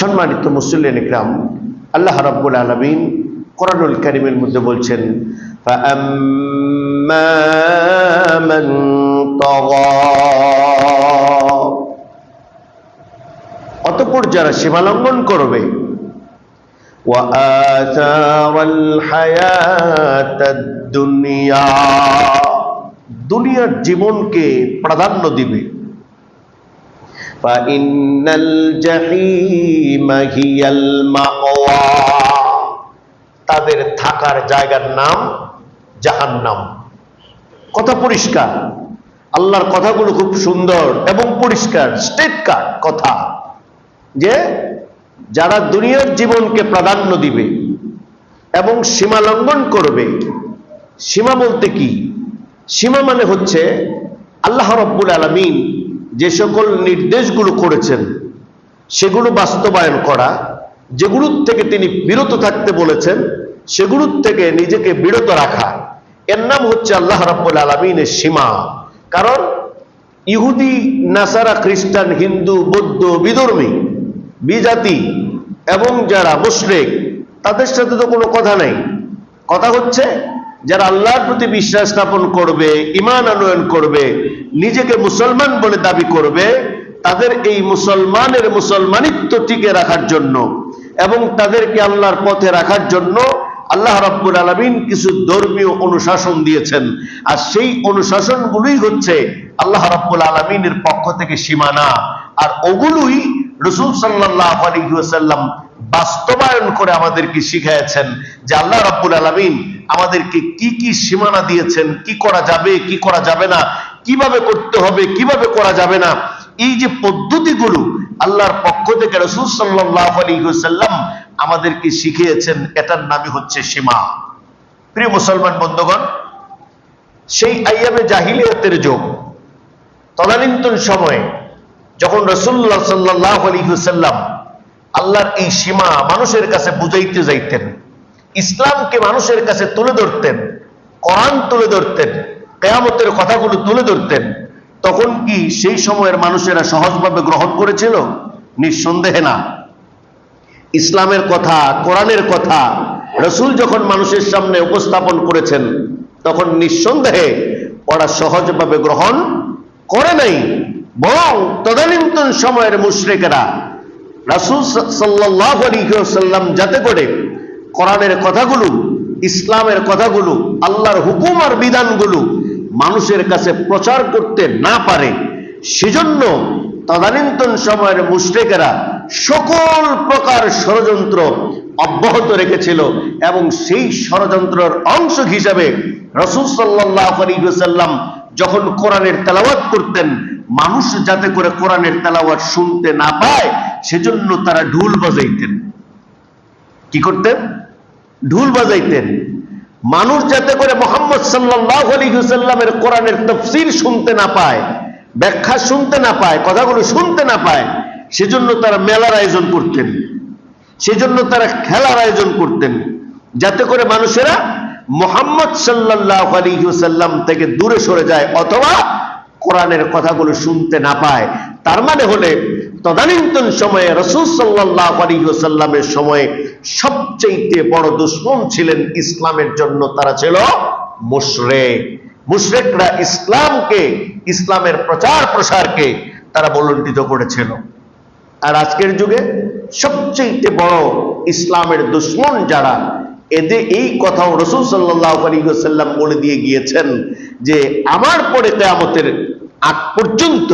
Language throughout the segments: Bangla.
সম্মানিত মুসল্লিন ইকরাম, আল্লাহ রাব্বুল আলামিন কোরআনুল কারীমের মধ্যে বলছেন, ফাআম্মা মান তাগা, অতঃপর যারা সীমালঙ্ঘন করবে, ওয়া আসারাল হায়াতাদ দুনিয়া, দুনিয়ার জীবনকে প্রাধান্য দিবে, ফাইন্নাল জাহিমা হিয়াল মাওয়া, তাদের থাকার জায়গার নাম জাহান্নাম। কথা পরিষ্কার, আল্লাহর কথাগুলো খুব সুন্দর এবং পরিষ্কার, স্ট্রেট কাট কথা, যে যারা দুনিয়ার জীবনকে প্রাধান্য দিবে এবং সীমা লঙ্ঘন করবে। সীমা বলতে কি? সীমা মানে হচ্ছে আল্লাহ রাব্বুল আলামিন যে সকল নির্দেশগুলো করেছেন সেগুলো বাস্তবায়ন করা, যেগুলোর থেকে তিনি বিরত থাকতে বলেছেন সেগুলোর থেকে নিজেকে বিরত রাখা, এর নাম হচ্ছে আল্লাহ রাব্বুল আলামিনের সীমা। কারণ ইহুদি, নাসারা, খ্রিস্টান, হিন্দু, বৌদ্ধ, বিধর্মী, বিজাতি এবং যারা মুশরিক, তাদের সাথে তো কোনো কথা নাই। কথা হচ্ছে যারা আল্লাহর প্রতি বিশ্বাস স্থাপন করবে, ঈমান আনয়ন করবে, নিজেকে মুসলমান বলে দাবি করবে, তাদের এই মুসলমানের মুসলমানিত্ব টিকে রাখার জন্য এবং তাদেরকে আল্লাহর পথে রাখার জন্য আল্লাহ রাব্বুল আলামিন কিছু ধর্মীয় অনুশাসন দিয়েছেন। আর সেই অনুশাসনগুলোই হচ্ছে আল্লাহ রাব্বুল আলামিনের পক্ষ থেকে সীমানা। আর ওগুলোই রাসূল সাল্লাল্লাহু আলাইহি ওয়াসাল্লাম বাস্তবায়ন করে আমাদেরকে শিখিয়েছেন যে আল্লাহ রাব্বুল আলামিন আমাদেরকে কি কি সীমানা দিয়েছেন, কি করা যাবে, কি করা যাবে না, কিভাবে করতে হবে, কিভাবে করা যাবে না। এই যে পদ্ধতিগুলো আল্লাহর পক্ষ থেকে রাসূল সাল্লাল্লাহু আলাইহি ওয়াসাল্লাম আমাদেরকে শিখিয়েছেন, এটার নামই হচ্ছে সীমা। প্রিয় মুসলমান বন্ধুগণ, সেই আইয়ামে জাহিলিয়াতের যুগ, তদানীন্তন সময়ে যখন রাসূলুল্লাহ সাল্লাল্লাহু আলাইহি ওয়াসাল্লাম আল্লাহর এই সীমা মানুষের কাছে বুঝাইতে যাইতেন, ইসলামকে মানুষের কাছে তুলে ধরতেন, কোরআন তুলে ধরতেন, কিয়ামতের কথাগুলো তুলে ধরতেন, তখন কি সেই সময়ের মানুষেরা সহজভাবে গ্রহণ করেছিল? নিঃসন্দেহে না। ইসলামের কথা, কোরআনের কথা রাসূল যখন মানুষের সামনে উপস্থাপন করেছেন, তখন নিঃসন্দেহে ওরা সহজভাবে গ্রহণ করে নাই। বরং তদানীন্তন সময়ের মুশরিকেরা রাসূল সাল্লাল্লাহু আলাইহি ওয়াসাল্লাম যাতে করে কোরআনের কথাগুলো, ইসলামের কথাগুলো, আল্লাহর হুকুম আর বিধানগুলো মানুষের কাছে প্রচার করতে না পারে, সেজন্য তদানীন্তন সময়ের মুশরিকেরা সকল প্রকার ষড়যন্ত্র অব্যাহত রেখেছিল। এবং সেই ষড়যন্ত্রের অংশ হিসাবে রাসূল সাল্লাল্লাহু আলাইহি ওয়াসাল্লাম যখন কোরআনের তেলাওয়াত করতেন, মানুষ যাতে করে কোরআনের তেলাওয়াত শুনতে না পায় সেজন্য তারা ঢোল বাজাইতেন। কি করতেন? ঢোল বাজাইতেন। মানুষ যাতে করে মুহাম্মদ সাল্লাল্লাহু আলাইহি ওয়াসাল্লামের কোরআনের তাফসীর শুনতে না পায়, ব্যাখ্যা শুনতে না পায়, কথাগুলো শুনতে না পায়, সেজন্য তারা মেলার আয়োজন করতেন, সেজন্য তারা খেলার আয়োজন করতেন, যাতে করে মানুষেরা মুহাম্মদ সাল্লাল্লাহু আলাইহি ওয়াসাল্লাম থেকে দূরে সরে যায় অথবা কোরআনের কথাগুলো শুনতে না পায়। তার মানে হলে তদানীন্তন সময়ে রাসূল সাল্লাল্লাহু আলাইহি ওয়াসাল্লামের সময়ে সবচেয়ে বড় দুশমন ছিলেন ইসলামের জন্য, তারা ছিল মুশরিক। মুশরিকরা ইসলামকে, ইসলামের প্রচার প্রসারকে তারা বলণ্টিত করেছিল। আর আজকের যুগে সবচেয়ে বড় ইসলামের দুশমন যারা, এদের এই কথাও রাসূল সাল্লাল্লাহু আলাইহি ওয়াসাল্লাম বলে দিয়ে গিয়েছেন যে আমার পরে কিয়ামতের আগ পর্যন্ত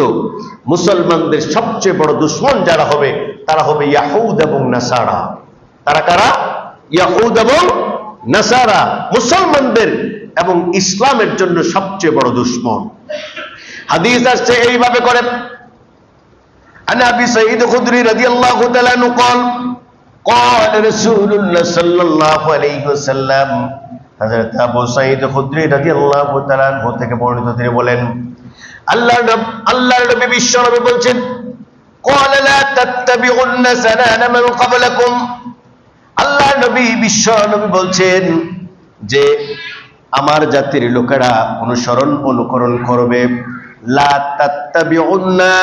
মুসলমানদের সবচেয়ে বড় দুশমন যারা হবে তারা হবে ইয়াহুদ এবং নাসারা। তারা কারা? ইয়াহুদ এবং নাসারা মুসলমানদের এবং ইসলামের জন্য সবচেয়ে বড় দুশমন। হাদিস আসছে এইভাবে করে, আন আবি সাঈদ খুদরি রাদিয়াল্লাহু তাআলা আনহু قال قال رسول الله صلى الله عليه وسلم, হযরত আবু সাঈদ খুদরি রাদিয়াল্লাহু তাআলা আনহু থেকে বর্ণিত, তিনি বলেন আল্লাহর নবী বিশ্ব নবী বলছেন, قال لا تتبعن سنن من قبلكم, আল্লাহর নবী বিশ্ব নবী বলছেন যে আমার জাতির লোকেরা অনুকরণ করবে, লা তাত্তাবিউন্না,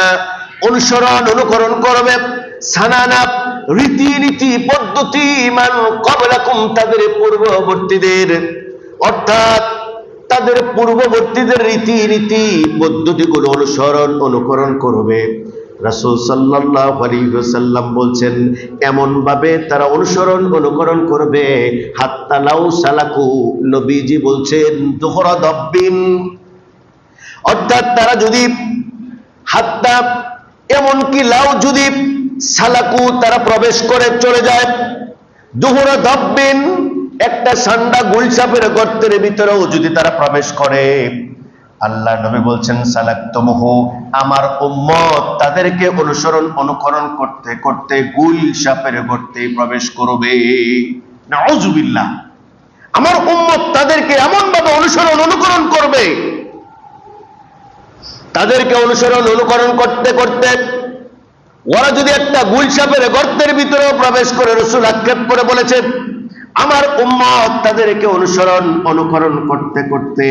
অনুকরণ করবে, সানানা রীতিনীতি পদ্ধতি মান ক্বাবলাকুম তাদের পূর্ববর্তীদের, অর্থাৎ তাদের পূর্ববর্তীদের রীতিনীতি পদ্ধতিগুলো অনুকরণ করবে। রাসূল সাল্লাল্লাহু আলাইহি ওয়াসাল্লাম বলছেন এমন ভাবে তারা অনুকরণ করবে হাত্তা লাউ সালাকু, নবীজি বলছেন দুহরা দাব্বিন, অর্থাৎ তারা যদি হাত্তা এমনকি লাউ যদি সালাকু তারা প্রবেশ করে চলে যায়, দুহরা দাব্বিন একটা সান্ডা গুলসাপের গর্তের ভিতরেও যদি তারা প্রবেশ করে, আল্লাহ নবী বলছেন সালাকতুমুহু, আমার উম্মত তাদেরকে অনুকরণ করতে করতে গুলসাপের গর্তে প্রবেশ করবে। নাউযুবিল্লাহ, আমার উম্মত তাদেরকে এমন ভাবে অনুকরণ করবে, তাদেরকে অনুকরণ করতে করতে ওরা যদি একটা গুলসাপের গর্তের ভিতরেও প্রবেশ করে, রাসূল আক্ষেপ করে বলেছেন আমার উম্মত তাদেরকে অনুকরণ করতে করতে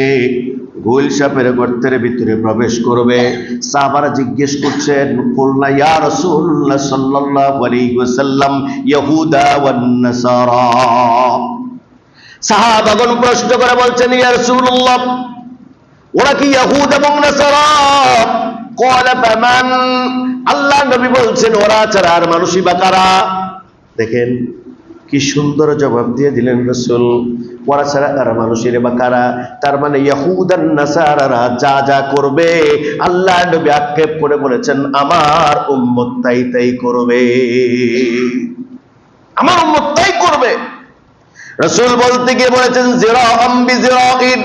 গুলসাপের গর্তের ভিতরে প্রবেশ করবে। সাহাবারা জিজ্ঞেস করছেন কুলনা ইয়া রাসূলুল্লাহ সাল্লাল্লাহু আলাইহি ওয়াসাল্লাম ইয়াহুদা ওয়ান নাসারা, সাহাবাগণ প্রশ্ন করে বলছেন ইয়া রাসূলুল্লাহ ওরা কি ইহুদ এবং নাসারা? ক্বালা ফামান, আল্লাহ নবী বলছেন ওরা ছাড়া আর মানুষই বা কারা? দেখেন কি সুন্দর জবাব দিয়ে দিলেন রাসূল, ওরা ছাড়া আর মানুষের বা কারা? তার মানে ইহুদ আর নাসারারা যা যা করবে আল্লাহ নবী আক্ষেপ করে বলেছেন আমার উম্মত তাই করবে, আমার উম্মত তাই করবে। রাসূল বলতে গিয়ে বলেছেন জিরাআম বিজিরাইন,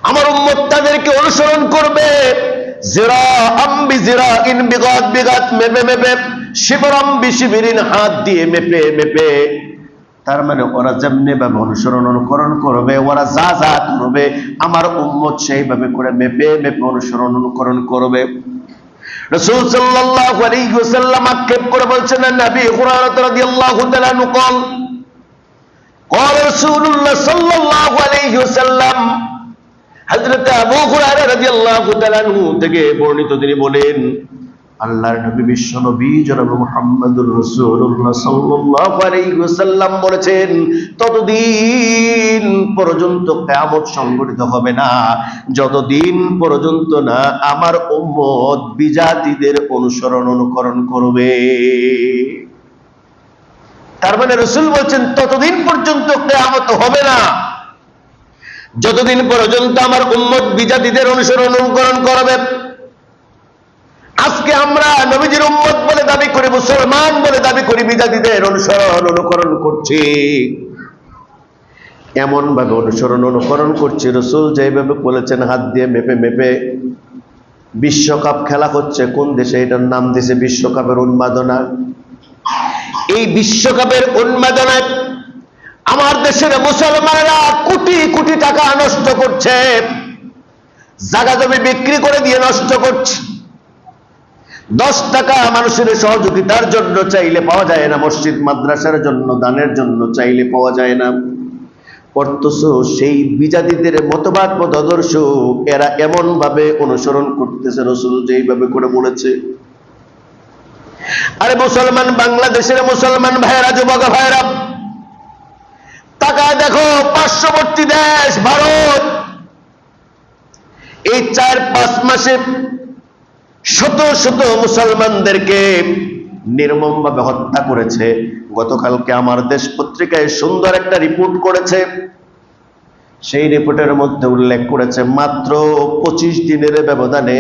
আমার উম্মত তাদেরকে অনুসরণ করবে জিরাআম বিজিরাইন, বিগাত বিগাত মেপে মেপে, শিবরাম বিশিবিরিন হাত দিয়ে মেপে মেপে। তার মানে ওরা যেমনি ভাবে অনুকরণ করবে, ওরা যা যা করবে আমার উম্মত সেইভাবে করে মেপে মেপে অনুকরণ করবে। রাসূল সাল্লাল্লাহু আলাইহি ওয়াসাল্লাম আক্ষেপ করে বলছেন নবী হুরায়রা রাদিয়াল্লাহু তাআলা আনহু قال رسول الله صلى الله عليه وسلم, হযরত আবু হুরায়রা রাদিয়াল্লাহু তাআলা আনহু থেকে বর্ণিত, তিনি বলেন আল্লাহর নবী বিশ্ব নবী জনাব মুহাম্মদুর রাসূলুল্লাহ সাল্লাল্লাহু আলাইহি ওয়াসাল্লাম বলেছেন ততদিন পর্যন্ত কিয়ামত সংঘটিত হবে না যতদিন পর্যন্ত না আমার উম্মত বিজাতিদের অনুকরণ করবে। তার মানে রাসূল বলছেন ততদিন পর্যন্ত কিয়ামত হবে না যতদিন পর্যন্ত আমার উম্মত বিজাতিদের অনুকরণ করবে। আজকে আমরা নবীজির উম্মত বলে দাবি করি, মুসলমান বলে দাবি করি, বিজাতিদের অনুকরণ করছি। এমন ভাবে অনুকরণ করছি রাসূল যেভাবে বলেছেন হাত দিয়ে মেপে মেপে। বিশ্বকাপ খেলা হচ্ছে কোন দেশে, এটার নাম দিয়েছে বিশ্বকাপের উন্মাদনা। এই বিশ্বকাপের উন্মাদনায় আমার দেশের মুসলমানেরা কোটি কোটি টাকা নষ্ট করছে, জায়গা জমি বিক্রি করে দিয়ে নষ্ট করছে। 10 টাকা মানুষের সহযোগিতার জন্য চাইলে পাওয়া যায় না, মসজিদ মাদ্রাসার জন্য দানের জন্য চাইলে পাওয়া যায় না। অথচ সেই বিজাতিদের মতবাদ মতাদর্শ এরা এমন ভাবে অনুসরণ করতেছে রাসূল যেইভাবে করে বলেছে। আরে মুসলমান, বাংলাদেশের মুসলমান ভাইয়েরা, যুবক ভাইয়েরা, তাকায় দেখো পার্শ্ববর্তী দেশ ভারত এই 4-5 মাসে শত শত মুসলমানদেরকে নির্মম ভাবে হত্যা করেছে। গতকালকে আমার দেশ পত্রিকায় সুন্দর একটা রিপোর্ট করেছে, সেই রিপোর্টের মধ্যে উল্লেখ করেছে মাত্র 25 দিনের ব্যবধানে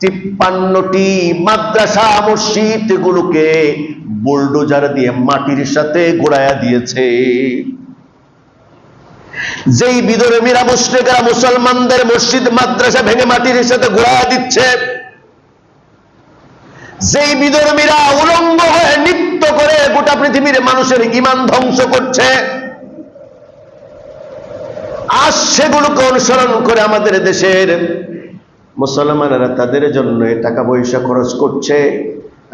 53টি মাদ্রাসা মসজিদ গুলোকে বুলডোজার দিয়ে মাটির সাথে গোড়ায়া দিয়েছে। যেই বিধর্মীরা মুশরিকরা মুসলমানদের মসজিদ মাদ্রাসা ভেঙে মাটির সাথে গোড়ায়া দিচ্ছে, যেই বিধর্মীরা উলঙ্গ হয়ে নৃত্য করে গোটা পৃথিবীর মানুষের ঈমান ধ্বংস করছে, আজ সেগুলোকে অনুসরণ করে আমাদের দেশের মুসলমানেরা তাদের জন্য টাকা পয়সা খরচ করছে।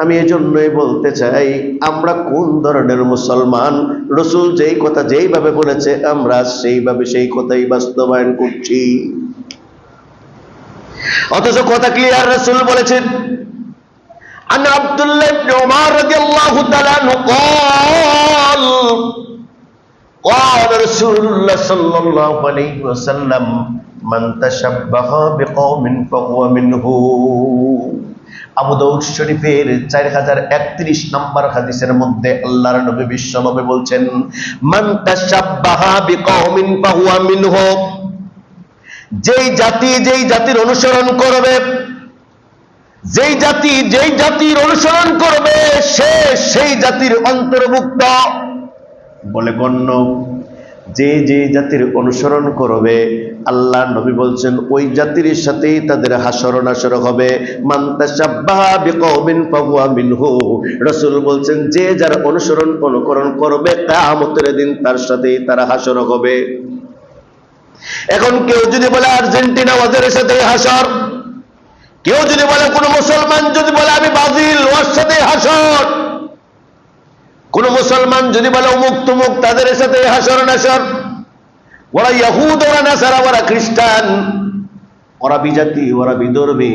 আমি এজন্যই বলতে চাই আমরা কোন ধরনের মুসলমান। রাসূল যেই কথা যেইভাবে বলেছে আমরা সেইভাবে সেই কথাই বাস্তবায়ন করছি। অথচ কথা ক্লিয়ার, রাসূল বলেছেন عن عبد الله بن عمر رضي الله تعالى عنه قال رسول الله صلى الله عليه وسلم من تشبه بقوم فهو منه আবু দাউদ শরীফের 4031 নম্বর হাদিসের মধ্যে আল্লাহর নবী বিশ্বনবী বলছেন মান তাশাব্বাহা বিকওমিন ফাহুয়া মিনহু যেই জাতির অনুসরণ করবে যেই জাতির অনুসরণ করবে সে সেই জাতির অন্তর্ভুক্ত বলে গণ্য। যে জাতির অনুসরণ করবে আল্লাহ নবী বলছেন ওই জাতির সাথেই তাদের হাসর নাসর হবে। মান তাশাব্বাহা বিকওমিন ফাহুয়া মিনহু রাসূল বলছেন যে যার অনুকরণ করবে কিয়ামতের দিন তার সাথেই তার হাসর হবে। এখন কেউ যদি বলে আর্জেন্টিনা ওদের সাথে হাসর, কেউ যদি বলে কোন মুসলমান যদি বলে আমি ব্রাজিল ওর সাথে হাসর, কোন মুসলমান যদি বলে অমুক তুমুক তাদের সাথে হাসর নাসর, ওরা ইহুদ ওরা নাসারা ওরা খ্রিস্টান ওরা বিজাতি ওরা বিধর্মী,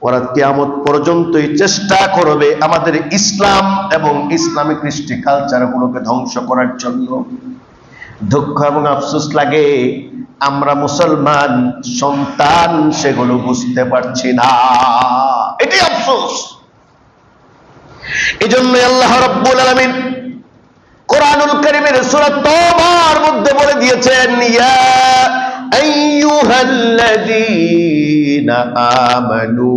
ওরা কিয়ামত পর্যন্তই চেষ্টা করবে আমাদের ইসলাম এবং ইসলামিক কৃষ্টি কালচারগুলোকে ধ্বংস করার জন্য। দুঃখ এবং আফসোস লাগে আমরা মুসলমান সন্তান সেগুলো বুঝতে পারছি না, এটি আফসোস। এজন্য আল্লাহ রাব্বুল আলামিন কোরআনুল কারীমের সূরা তাওবার মধ্যে বলে দিয়েছেন ইয়া আইয়ুহাল্লাযীনা আমানু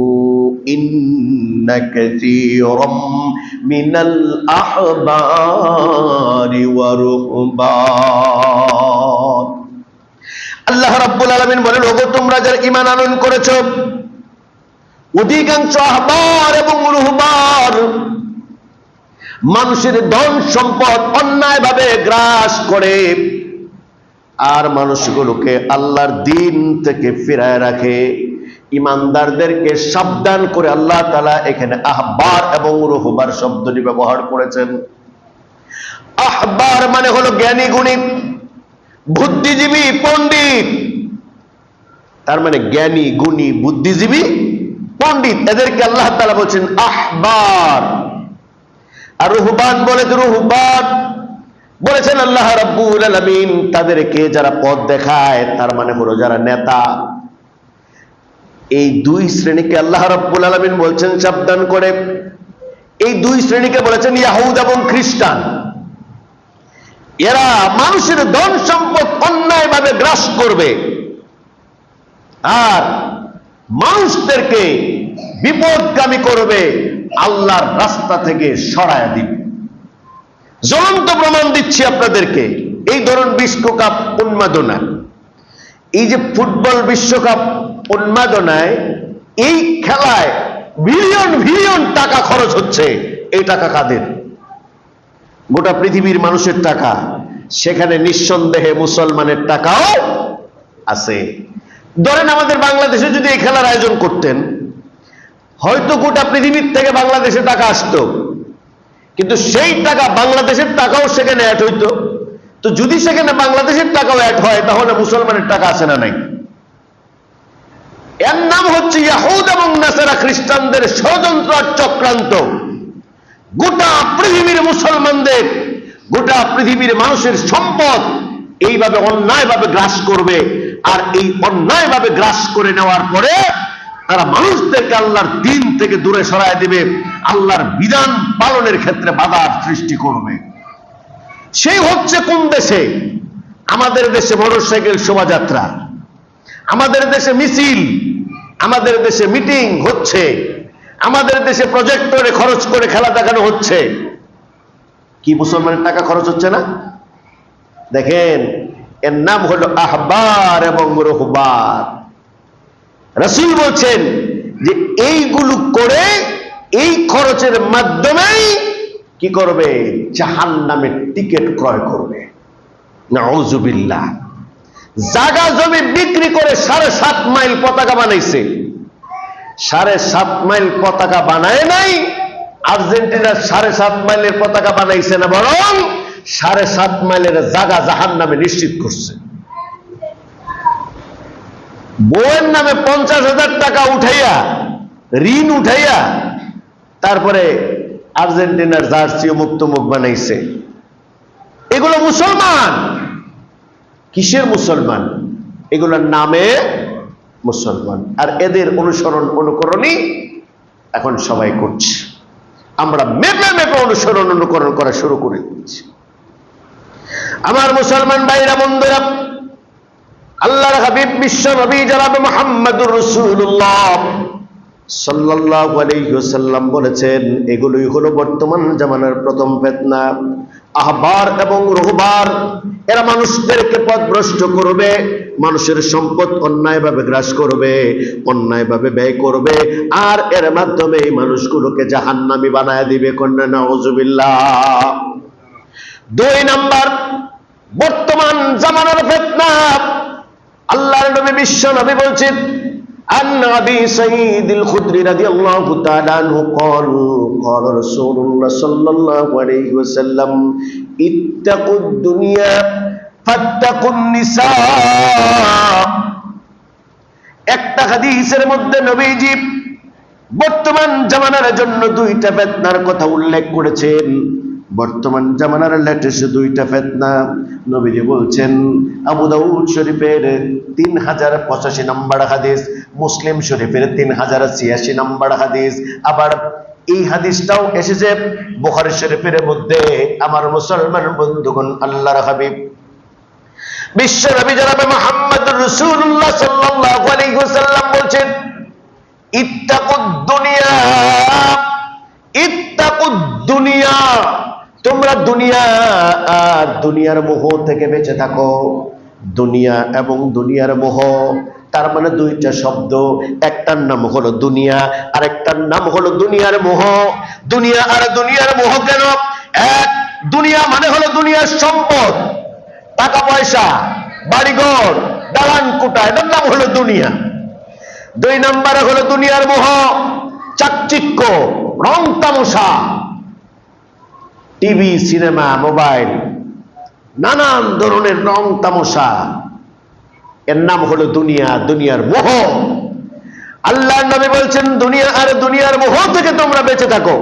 ইন্না কাসীরাম মিনাল আহবারি ওয়া রুহবান। আল্লাহ রাব্বুল আলামিন বলেন ওগো তোমরা যারা ঈমান আনয়ন করেছো, অধিকাংশ আহবার এবং রুহবান মানুষের ধন সম্পদ অন্যায়ভাবে গ্রাস করে আর মানুষগুলোকে আল্লাহর দিন থেকে ফিরায় রাখে। ইমানদারদেরকে সাবধান করে আল্লাহ তাআলা এখানে আহবার এবং রুহবার শব্দটি ব্যবহার করেছেন। আহবার মানে হলো জ্ঞানী গুণী বুদ্ধিজীবী পণ্ডিত, তার মানে জ্ঞানী গুণী বুদ্ধিজীবী পণ্ডিত, এদেরকে আল্লাহ তাআলা বলছেন আহবার। আর রুহবান বলেছেন আল্লাহ রাব্বুল আলামিন তাদেরকে যারা পথ দেখায় তার মানে হলো যারা নেতা। এই দুই শ্রেণীকে আল্লাহ রাব্বুল আলামিন বলছেন সাবধান করে। এই দুই শ্রেণীকে বলেছেন ইহুদ এবং খ্রিস্টান। এরা মানুষের ধন সম্পদ অন্যায়ভাবে গ্রাস করবে আর মানুষদেরকে বিপদগামী করবে, আল্লাহর রাস্তা থেকে সরায় দিবে। জ্বলন্ত প্রমাণ দিচ্ছি আপনাদেরকে। এই ধরুন বিশ্বকাপ উন্মাদনা, এই যে ফুটবল বিশ্বকাপ উন্মাদনায় এই খেলায় বিলিয়ন টাকা খরচ হচ্ছে। এই টাকা কাদের? গোটা পৃথিবীর মানুষের টাকা, সেখানে নিঃসন্দেহে মুসলমানের টাকাও আছে। ধরেন আমাদের বাংলাদেশে যদি এই খেলার আয়োজন করতেন, হয়তো গোটা পৃথিবীর থেকে বাংলাদেশে টাকা আসতো, কিন্তু সেই টাকা বাংলাদেশের টাকাও সেখানে অ্যাড হইতো। তো যদি সেখানে বাংলাদেশের টাকাও অ্যাড হয় তাহলে মুসলমানের টাকা আছে না নাই? এর নাম হচ্ছে ইহুদ এবং নাসারা খ্রিস্টানদের ষড়যন্ত্র আর চক্রান্ত। গোটা পৃথিবীর মুসলমানদের, গোটা পৃথিবীর মানুষের সম্পদ এইভাবে অন্যায়ভাবে গ্রাস করবে আর এই অন্যায়ভাবে গ্রাস করে নেওয়ার পরে তারা মানুষদেরকে আল্লাহর দিন থেকে দূরে সরায় দিবে, আল্লাহর বিধান পালনের ক্ষেত্রে বাধার সৃষ্টি করবে। সেই হচ্ছে কোন দেশে? আমাদের দেশে মোটরসাইকেল শোভাযাত্রা, আমাদের দেশে মিছিল, আমাদের দেশে মিটিং হচ্ছে, আমাদের দেশে প্রজেক্টরে খরচ করে খেলা দেখানো হচ্ছে। কি মুসলমানের টাকা খরচ হচ্ছে না? দেখেন, এর নাম হলো আহবার এবং রুহবার। রাসূল বলছেন যে এইগুলো করে এই খরচের মাধ্যমেই কি করবে? জাহান্নামের টিকিট ক্রয় করবে। নাউযুবিল্লাহ। জায়গা জমি বিক্রি করে 7.5 মাইল পতাকা বানাইছে। 7.5 মাইল পতাকা বানায় নাই, আর্জেন্টিনার 7.5 মাইলের পতাকা বানাইছে না, বরং 7.5 মাইলের জায়গা জাহান্নামে নিশ্চিত করছে। বউয়ের নামে 50,000 টাকা উঠাইয়া, ঋণ উঠাইয়া তারপরে আর্জেন্টিনার জার্সি মুক্ত মুখ বানাইছে। এগুলো মুসলমান। কিসের মুসলমান? এগুলোর নামে মুসলমান। আর এদের অনুসরণ অনুকরণই এখন সবাই করছে। আমরা মেপে মেপে অনুসরণ অনুকরণ করা শুরু করে দিচ্ছি। আমার মুসলমান ভাইরা বন্ধুরা, আল্লাহর হাবিব বিশ্ব নবী জনাব মুহাম্মদুর রাসূলুল্লাহ সাল্লাল্লাহু আলাইহি ওয়াসাল্লাম বলেছেন, এগুলোই হলো বর্তমান জামানার প্রথম ফিতনা। আহবার এবং রুহবার এরা মানুষদেরকে পথভ্রষ্ট করবে, মানুষের সম্পদ অন্যায়ভাবে গ্রাস করবে, অন্যায়ভাবে ব্যয় করবে, আর এর মাধ্যমে এই মানুষগুলোকে জাহান্নামী বানায় দিবে। কন্যা নাউজুবিল্লাহ। 2 নাম্বার বর্তমান জামানার ফিতনা। আল্লাহর নবী বিশ্ব নবী বলছেন, عن أبي سعيد الخدري رضي الله تعالى عنه قال قال رسول الله صلى الله عليه وسلم اتقوا الدنيا فاتقوا النساء। একটা হাদিসের মধ্যে নবীজি বর্তমান জামানার জন্য 2টা ফিতনার কথা উল্লেখ করেছেন। বর্তমান জামানার লেটেস্ট 2টা ফিতনা নবীজি বলছেন। আবু দাউদ শরীফের 3085 নম্বর হাদিস, মুসলিম শরীফের 3086 নম্বর হাদিস, আবার এই হাদিসটাও এসেছে বুখারী শরীফের মধ্যে। আমার মুসলমান বন্ধুগণ, আল্লাহর হাবিব বিশ্ব নবী জনাব মুহাম্মদুর রাসূলুল্লাহ সাল্লাল্লাহু আলাইহি ওয়াসাল্লাম বলেন, ইত্তাকুদ দুনিয়া ইত্তাকুদ দুনিয়া, তোমরা দুনিয়া আর দুনিয়ার মোহ থেকে বেঁচে থাকো। দুনিয়া এবং দুনিয়ার মোহ, তার মানে 2টা শব্দ। একটার নাম হলো দুনিয়া, আর একটার নাম হলো দুনিয়ার মোহ। দুনিয়া আর দুনিয়ার মোহ কেন? এক, দুনিয়া মানে হলো দুনিয়ার সম্পদ, টাকা পয়সা, বাড়িঘর, দালান কোঠা, এটার নাম হলো দুনিয়া। 2 নম্বরে হলো দুনিয়ার মোহ, চাকচিক্য, রং তামাশা, টিভি, সিনেমা, মোবাইল, নানান ধরনের রং তামাশা, এর নাম হলো দুনিয়া, দুনিয়ার মোহ। আল্লাহর নবী বলছেন, দুনিয়া আর দুনিয়ার মোহ থেকে তোমরা বেঁচে থাকো।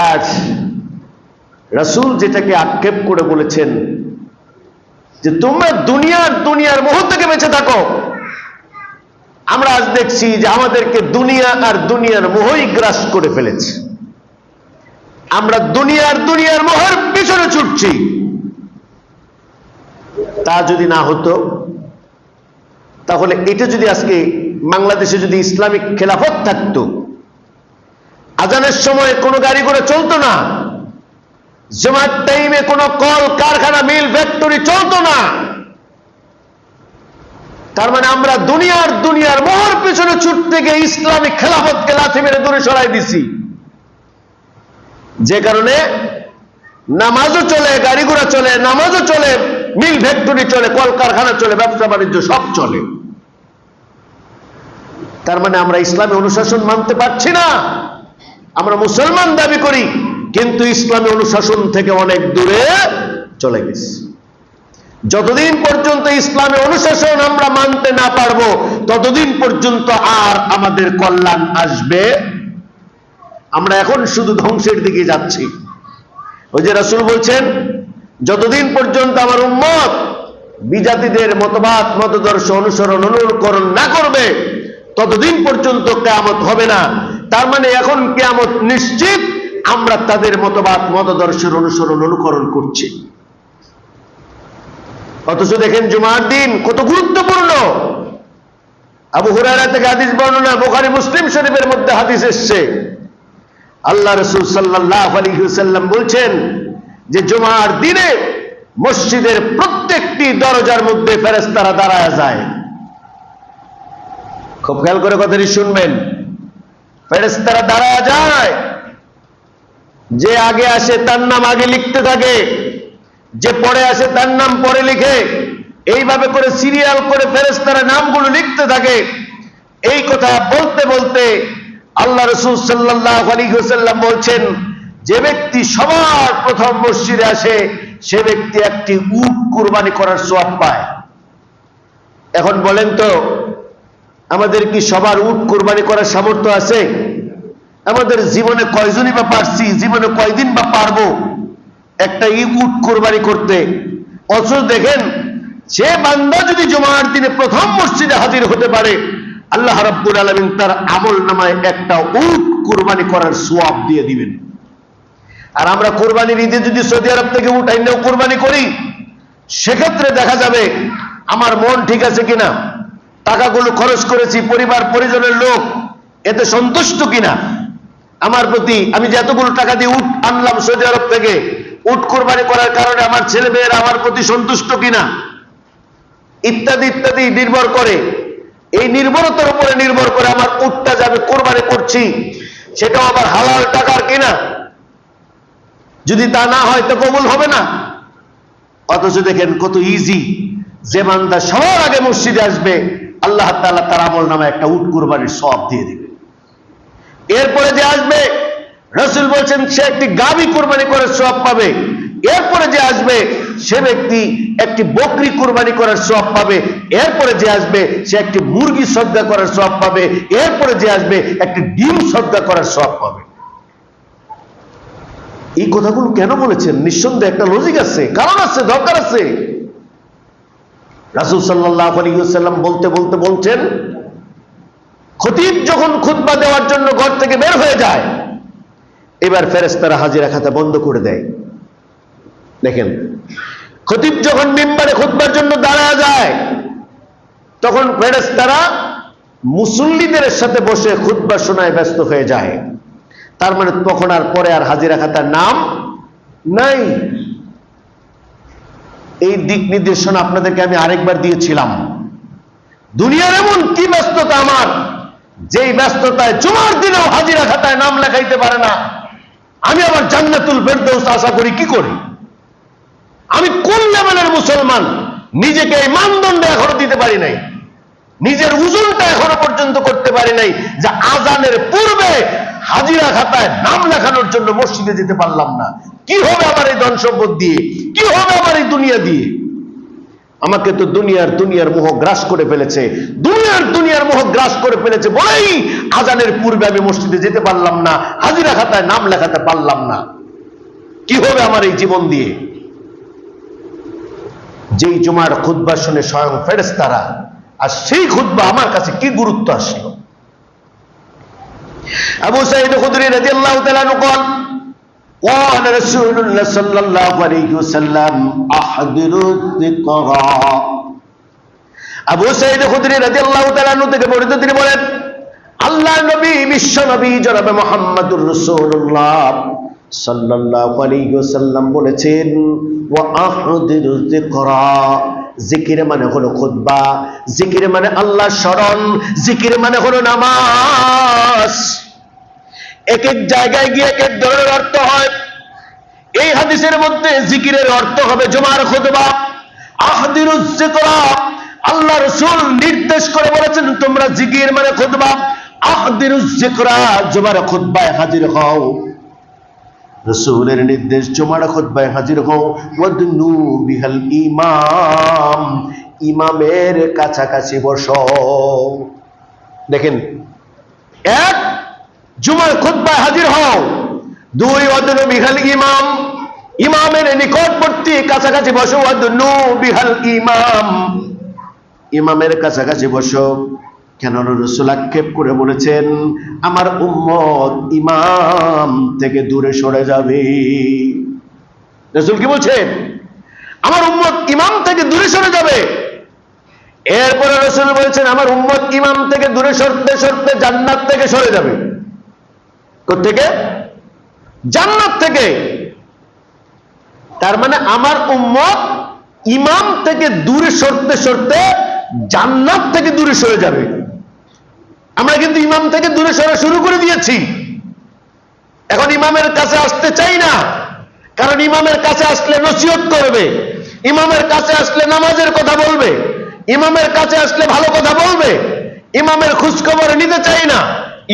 আজ রাসূল যেটাকে আক্ষেপ করে বলেছেন যে তোমরা দুনিয়ার মোহ থেকে বেঁচে থাকো, আমরা আজ দেখছি যে আমাদেরকে দুনিয়া আর দুনিয়ার মোহই গ্রাস করে ফেলেছে। আমরা দুনিয়ার মোহের পিছনে ছুটছি। তা যদি না হতো, তাহলে এটা যদি আজকে বাংলাদেশে যদি ইসলামিক খেলাফত থাকতো, আজানের সময় কোনো গাড়ি করে চলতো না, জুমার টাইমে কোনো কল কারখানা, মিল, ফ্যাক্টরি চলতো না। তার মানে আমরা দুনিয়ার মোহর পিছনে ছুটতে গিয়ে ইসলামিক খেলাফতকে লাথি মেরে দূরে সরাই দিছি। যে কারণে নামাজও চলে, গাড়ি ঘোড়া চলে, নামাজও চলে, মিল ফ্যাক্টরি চলে, কলকারখানা চলে, ব্যবসা বাণিজ্য সব চলে। তার মানে আমরা ইসলামী অনুশাসন মানতে পারছি না। আমরা মুসলমান দাবি করি, কিন্তু ইসলামী অনুশাসন থেকে অনেক দূরে চলে গেছি। যতদিন পর্যন্ত ইসলামী অনুশাসন আমরা মানতে না পারবো, ততদিন পর্যন্ত আর আমাদের কল্যাণ আসবে। আমরা এখন শুধু ধ্বংসের দিকে যাচ্ছি। ওই যে রাসূল বলছেন, যতদিন পর্যন্ত আমার উম্মত বিজাতিদের মতবাদ মতদর্শ অনুসরণ অনুকরণ না করবে, ততদিন পর্যন্ত কিয়ামত হবে না। তার মানে এখন কিয়ামত নিশ্চিত। আমরা তাদের মতবাদ মতদর্শের অনুসরণ অনুকরণ করছি। অথচ দেখেন জুমার দিন কত গুরুত্বপূর্ণ। আবু হুরায়রা থেকে হাদিস বর্ণনা, বুখারী মুসলিম শরীফের মধ্যে হাদিস এসেছে। আল্লাহ রাসূল সাল্লাল্লাহু আলাইহি ওয়াসাল্লাম বলছেন যে জুমার দিনে মসজিদের প্রত্যেকটি দরজার মধ্যে ফেরেশতারা দাঁড়ায় যায়। খুব খেয়াল করে কথাটি শুনবেন। ফেরেশতারা দাঁড়ায় যায়, যে আগে আসে তার নাম আগে লিখতে থাকে, যে পরে আসে তার নাম পরে লিখে, এইভাবে করে সিরিয়াল করে ফেরেশতারা নামগুলো লিখতে থাকে। এই কথা বলতে বলতে আল্লাহ রাসূল সাল্লাল্লাহু আলাইহি ওয়াসাল্লাম বলছেন, যে ব্যক্তি সবার প্রথম মসজিদে আসে, সে ব্যক্তি একটি উট কুরবানি করার সওয়াব পায়। এখন বলেন তো, আমাদের কি সবার উট কুরবানি করার সামর্থ্য আছে? আমাদের জীবনে কয়জনই বা পারছি, জীবনে কয়দিন বা পারবো একটা উট কোরবানি করতে? অথচ দেখেন, সে বান্দা যদি জুমার দিনে প্রথম মসজিদে হাজির হতে পারে, আল্লাহ রাব্বুল আলামিন তার আমল নামায় একটা উট কোরবানি করার সওয়াব দিয়ে দিবেন। আর আমরা কোরবানির ঈদে যদি সৌদি আরব থেকে উট আইনাও কোরবানি করি, সেক্ষেত্রে দেখা যাবে আমার মন ঠিক আছে কিনা, টাকাগুলো খরচ করেছি, পরিবার পরিজনের লোক এতে সন্তুষ্ট কিনা, আমার প্রতি আমি যে এতগুলো টাকা দিয়ে উট আনলাম সৌদি আরব থেকে, উট কোরবানি করার কারণে আমার ছেলে মেয়েরা আমার প্রতি সন্তুষ্ট কিনা, ইত্যাদি ইত্যাদি নির্ভর করে। এই নির্ভরতার উপরে নির্ভর করে আমার উটটা যে আমি কোরবানি করছি সেটাও আবার হালাল টাকার কিনা। যদি তা না হয় তো কবুল হবে না। অথচ দেখেন কত ইজি, যে বান্দা সবার আগে মসজিদে আসবে আল্লাহ তাআলা তার আমল নামে একটা উট কুরবানির সওয়াব দিয়ে দিবে। এরপরে যে আসবে, রাসূল বলছেন সে একটি গাভী কুরবানি করার সওয়াব পাবে। এরপরে যে আসবে সে ব্যক্তি একটি বকরি কুরবানি করার সওয়াব পাবে। এরপরে যে আসবে সে একটি মুরগি সদকা করার সওয়াব পাবে। এরপরে যে আসবে একটি ডিম সদকা করার সওয়াব পাবে। এই কথাগুলো কেন বলেছেন? নিঃসন্দেহে একটা লজিক আছে, কারণ আছে, দরকার আছে। রাসূল সাল্লাল্লাহু আলাইহি ওয়াসাল্লাম বলতে বলতে বলছেন, খতিব যখন খুতবা দেওয়ার জন্য ঘর থেকে বের হয়ে যায়, এবার ফেরেশতারা হাজিরা খাতা বন্ধ করে দেয়। দেখেন, খতিব যখন মিম্বারে খুতবার জন্য দাঁড়ায় যায়, তখন ফেরেশতারা মুসল্লিদের সাথে বসে খুতবা শোনায় ব্যস্ত হয়ে যায়। তার মানে তখন আর পরে আর হাজিরা খাতার নাম নাই। এই দিক নির্দেশনা আপনাদেরকে আমি আরেকবার দিয়েছিলাম। দুনিয়ার এমন কি ব্যস্ততা আমার, যেই ব্যস্ততায় জুমার দিনেও হাজিরা খাতায় নাম লেখাইতে পারে না। আমি আবার জান্নাতুল ফেরদৌস আশা করি কি করি? আমি কোন লেভেলের মুসলমান, নিজেকে এই মানদণ্ডে এখনো দিতে পারি নাই, নিজের ওজনটা এখনো পর্যন্ত করতে পারি নাই যে আজানের পূর্বে হাজিরা খাতায় নাম লেখানোর জন্য মসজিদে যেতে পারলাম না। কি হবে আমার এই ধন সম্পদ দিয়ে? কি হবে আমার এই দুনিয়া দিয়ে? আমাকে তো দুনিয়ার মোহ গ্রাস করে ফেলেছে। দুনিয়ার মোহ গ্রাস করে ফেলেছে বলেই আজানের পূর্বে আমি মসজিদে যেতে পারলাম না, হাজিরা খাতায় নাম লেখাতে পারলাম না। কি হবে আমার এই জীবন দিয়ে? যেই জুমার খুতবা শুনে স্বয়ং ফেরেশতারা, আর সেই খুতবা আমার কাছে কি গুরুত্ব আসলো। আবু সাঈদ খুদরি রাদিয়াল্লাহু তাআলা আনহু قال قال رسول الله صلى الله عليه وسلم احضروا الذكرى। আবু সাঈদ খুদরি রাদিয়াল্লাহু তাআলা আনহু থেকে বর্ণিত, তিনি বলেন, আল্লাহ নবী, বিশ্ব নবী জনাবে মুহাম্মদুর রাসূলুল্লাহ সাল্লাল্লাহু আলাইহি ওয়াসাল্লাম বলেছেন, ওয়া আহদিরু যিকরা। জিকির মানে হলো খুতবা, জিকির মানে আল্লাহ স্মরণ, জিকির মানে হলো নামাজ। এক এক জায়গায় গিয়ে এক এক ধরনের অর্থ হয়। এই হাদিসের মধ্যে জিকিরের অর্থ হবে জুমার খুতবা। আহদিরু যিকরা, আল্লাহ রাসূল নির্দেশ করে বলেছেন তোমরা জিকির মানে খুতবা, আহদিরু যিকরা, জুমার খুতবায় হাজির হও। রাসূলের নির্দেশ, জুমার খুতবায় হাজির হও। ওয়াদনু বিহাল ইমাম, ইমামের কাছাকাছি বসো। দেখেন, এক, জুমার খুতবায় হাজির হও। দুই, ওয়াদনু বিহাল ইমাম, ইমামের নিকটবর্তী কাছাকাছি বসো। ওয়াদনু বিহাল ইমাম, ইমামের কাছাকাছি বসো। কেন রাসূল আক্ষেপ করে বলেছেন আমার উম্মত ইমাম থেকে দূরে সরে যাবে? রাসূল কি বলছেন? আমার উম্মত ইমাম থেকে দূরে সরে যাবে। এরপরে রাসূল বলেছেন আমার উম্মত ইমাম থেকে দূরে সরতে সরতে জান্নাত থেকে সরে যাবে। কোথা থেকে? জান্নাত থেকে। তার মানে আমার উম্মত ইমাম থেকে দূরে সরতে সরতে জান্নাত থেকে দূরে সরে যাবে। আমরা কিন্তু ইমাম থেকে দূরে সরা শুরু করে দিয়েছি। এখন ইমামের কাছে আসতে চাই না, কারণ ইমামের কাছে আসলে নসিহত করবে, ইমামের কাছে আসলে নামাজের কথা বলবে, ইমামের কাছে আসলে ভালো কথা বলবে। ইমামের খোঁজ খবর নিতে চাই না,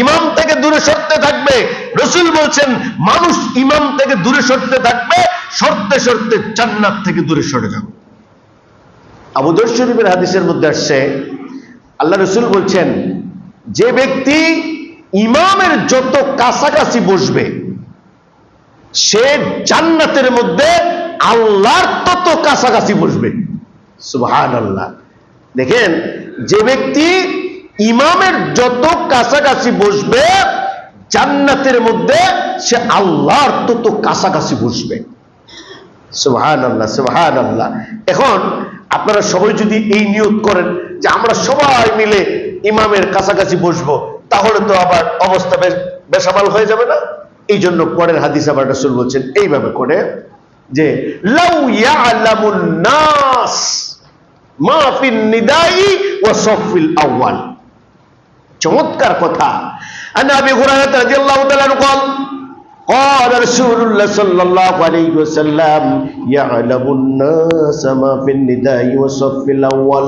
ইমাম থেকে দূরে সরতে থাকবে। রাসূল বলছেন মানুষ ইমাম থেকে দূরে সরতে থাকবে, সরতে সরতে জান্নাত থেকে দূরে সরে যাবে। আবু দাউদ শরীফের হাদিসের মধ্যে আসছে, আল্লাহ রাসূল বলছেন যে ব্যক্তি ইমামের যত কাছাকাছি বসবে সে জান্নাতের মধ্যে আল্লাহর তত কাছাকাছি বসবে। সুবহানাল্লাহ। দেখেন, যে ব্যক্তি ইমামের যত কাছাকাছি বসবে জান্নাতের মধ্যে সে আল্লাহর তত কাছাকাছি বসবে। সুবহানাল্লাহ, সুবহানাল্লাহ। এখন আপনারা সবাই যদি এই নিয়ত করেন যে আমরা সবাই মিলে ইমামের কাছাকাছি বসবো, তাহলে তো আবার অবস্থা বেসামাল হয়ে যাবে না? এই জন্য পরের হাদিস আবার রাসূল বলছেন এইভাবে করে যে লাউ ইয়ালামুন নাস মা ফিন নিদাই ওয়া সাফিল আউয়াল। চমৎকার কথা। আন আবি হুরায়রা রাদিয়াল্লাহু তাআলা قال قال رسول الله صلى الله عليه وسلم يعلم الناس ما في النداء والصف الاول।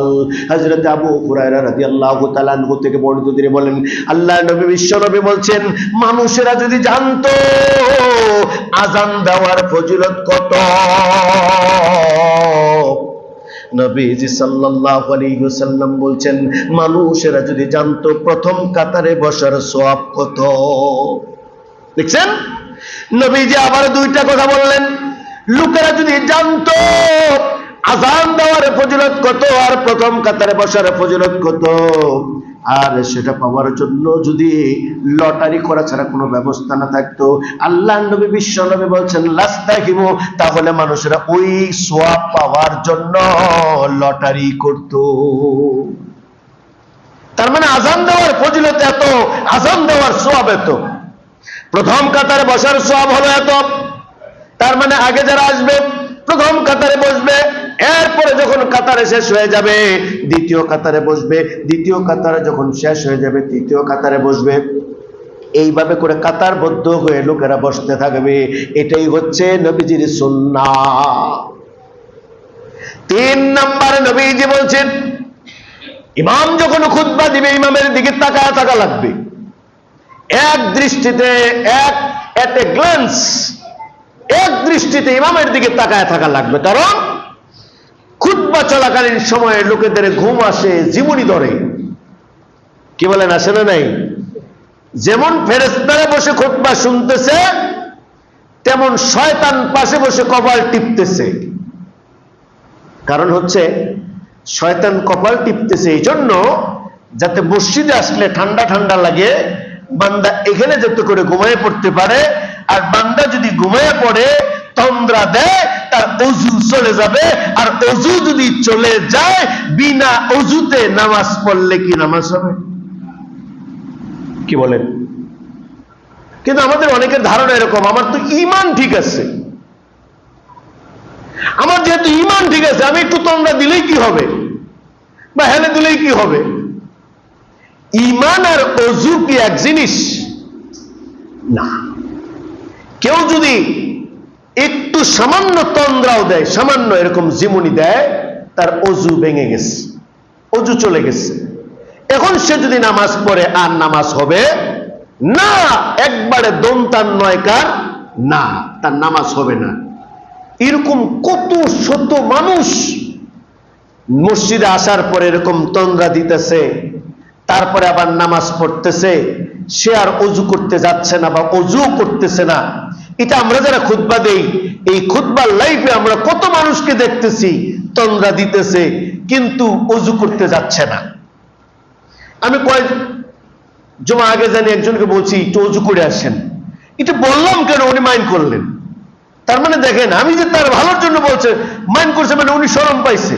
হযরত আবু হুরায়রা রাদিয়াল্লাহু তাআলা আনহু থেকে বর্ণিত তিনি বলেন, আল্লাহর নবী বিশ্ব নবী বলছেন, মানুষেরা যদি জানতো আযান দেওয়ার ফজিলত কত, নবীজি সাল্লাল্লাহু আলাইহি ওয়াসাল্লাম বলছেন, মানুষেরা যদি জানতো প্রথম কাতারে বসার সওয়াব কত। দেখছেন, নবীজি আবার দুইটা কথা বললেন। লোকেরা যদি জানতো আযান দেওয়ার ফজিলত কত আর প্রথম কাতারে বসার ফজিলত কত, আর সেটা পাওয়ার জন্য যদি লটারি করা ছাড়া কোনো ব্যবস্থা না থাকতো, আল্লাহর নবী বিশ্ব নবী বলছেন লাস্তাহিমু, তাহলে মানুষেরা ওই সওয়াব পাওয়ার জন্য লটারি করত। তার মানে আযান দেওয়ার ফজিলত এত, আযান দেওয়ার সওয়াব এত, প্রথম কাতারে বসার সওয়াব হলো এত। তার মানে আগে যারা আসবে প্রথম কাতারে বসবে, এরপরে যখন কাতারে শেষ হয়ে যাবে দ্বিতীয় কাতারে বসবে, দ্বিতীয় কাতারে যখন শেষ হয়ে যাবে তৃতীয় কাতারে বসবে, এইভাবে করে কাতারবদ্ধ হয়ে লোকেরা বসতে থাকবে। এটাই হচ্ছে নবীজির সুন্নাহ। 3 নম্বরে নবীজি বলছেন, ইমাম যখন খুতবা দিবে ইমামের দিকে তাকায় থাকা লাগবে। এক দৃষ্টিতে, এট এ গ্ল্যান্স, এক দৃষ্টিতে ইমামের দিকে তাকায় থাকা লাগবে। কারণ খুতবা চলাকালীন সময়ে লোকেদের ঘুম আসে, জীবনী ধরে। কি বলেন, আসে না নাই? যেমন ফেরেশতারা বসে খুতবা শুনতেছে, তেমন শয়তান পাশে বসে কপাল টিপতেছে। কারণ হচ্ছে শয়তান কপাল টিপতেছে এই জন্য যাতে মসজিদে আসলে ঠান্ডা ঠান্ডা লাগে, বান্দা এখানে যাতে করে ঘুমায় পড়তে পারে। আর বান্দা যদি ঘুমায় পড়ে, তন্দ্রা দেয়, তার অজু চলে যাবে। আর অজু যদি চলে যায়, বিনা অজুতে নামাজ পড়লে কি নামাজ হবে? কি বলেন? কিন্তু আমাদের অনেকের ধারণা এরকম, আমার তো ঈমান ঠিক আছে, আমার যেহেতু ঈমান ঠিক আছে, আমি একটু তন্দ্রা দিলেই কি হবে, বা হেলে দিলেই কি হবে? ঈমান আর অজু কি এক জিনিস? না। কেউ যদি একটু সামান্য তন্দ্রাও দেয়, সামান্য এরকম জিমুনি দেয়, তার অজু ভেঙে গেছে, অজু চলে গেছে। এখন সে যদি নামাজ পড়ে আর নামাজ হবে না, একবারে দন্তান নয়কার না, তার নামাজ হবে না। এরকম কত শত মানুষ মসজিদে আসার পরে এরকম তন্দ্রা দিতেছে, তারপরে আবার নামাজ পড়তেছে, সে আর অজু করতে যাচ্ছে না বা অজু করতেছে না। এটা আমরা যারা খুতবা দেই, এই খুতবার লাইফে আমরা কত মানুষকে দেখতেছি তন্দ্রা দিতেছে কিন্তু অজু করতে যাচ্ছে না। আমি কয়েক জমা আগে জানি একজনকে বলছি একটু অজু করে আসেন, এটা বললাম কেন, উনি মাইন্ড করলেন। তার মানে দেখেন, আমি যে তার ভালোর জন্য বলছে, মাইন্ড করছে মানে উনি শরম পাইছে।